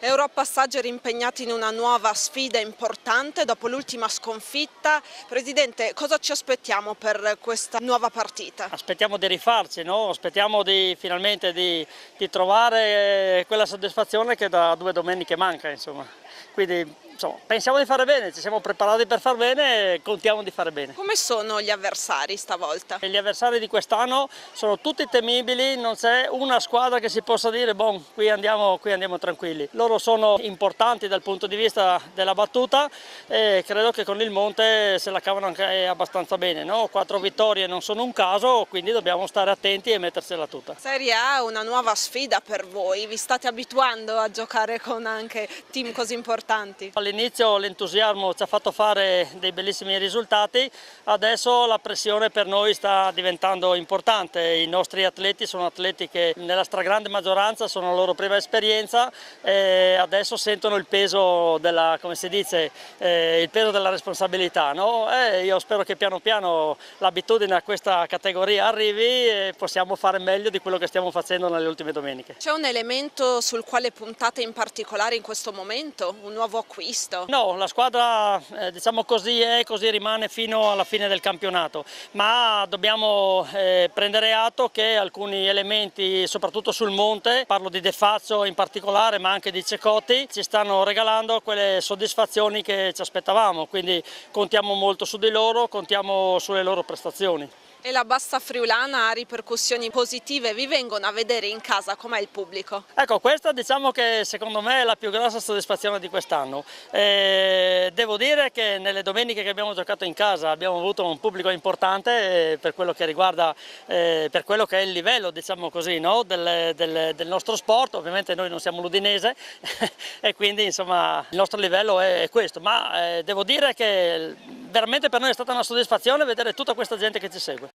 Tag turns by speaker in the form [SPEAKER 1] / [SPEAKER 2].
[SPEAKER 1] Europassaggio era impegnato in una nuova sfida importante dopo l'ultima sconfitta. Presidente, cosa ci aspettiamo per questa nuova partita?
[SPEAKER 2] Aspettiamo di rifarci, no? Aspettiamo finalmente di trovare quella soddisfazione che da 2 domeniche manca, insomma. Quindi pensiamo di fare bene, ci siamo preparati per far bene e contiamo di fare bene.
[SPEAKER 1] Come sono gli avversari stavolta?
[SPEAKER 2] Gli avversari di quest'anno sono tutti temibili, non c'è una squadra che si possa dire boh, qui andiamo tranquilli. Loro sono importanti dal punto di vista della battuta e credo che con il Monte se la cavano anche abbastanza bene, no? 4 vittorie non sono un caso, quindi dobbiamo stare attenti e mettersela tutta.
[SPEAKER 1] Serie A è una nuova sfida per voi, vi state abituando a giocare con anche team così importanti?
[SPEAKER 2] All'inizio l'entusiasmo ci ha fatto fare dei bellissimi risultati, adesso la pressione per noi sta diventando importante. I nostri atleti sono atleti che nella stragrande maggioranza sono la loro prima esperienza e adesso sentono il peso della, come si dice, il peso della responsabilità, no? Io spero che piano piano l'abitudine a questa categoria arrivi e possiamo fare meglio di quello che stiamo facendo nelle ultime domeniche.
[SPEAKER 1] C'è un elemento sul quale puntate in particolare in questo momento? Un nuovo acquisto?
[SPEAKER 2] No, la squadra diciamo così è, così rimane fino alla fine del campionato, ma dobbiamo prendere atto che alcuni elementi, soprattutto sul Monte, parlo di De Fazio in particolare, ma anche di Cecotti, ci stanno regalando quelle soddisfazioni che ci aspettavamo, quindi contiamo molto su di loro, contiamo sulle loro prestazioni.
[SPEAKER 1] E la Bassa Friulana ha ripercussioni positive, vi vengono a vedere in casa com'è il pubblico?
[SPEAKER 2] Ecco, questa diciamo che secondo me è la più grossa soddisfazione di quest'anno. Devo dire che nelle domeniche che abbiamo giocato in casa abbiamo avuto un pubblico importante per quello che riguarda, per quello che è il livello, diciamo così, no? del nostro sport. Ovviamente noi non siamo l'Udinese e quindi insomma il nostro livello è questo, ma devo dire che veramente per noi è stata una soddisfazione vedere tutta questa gente che ci segue.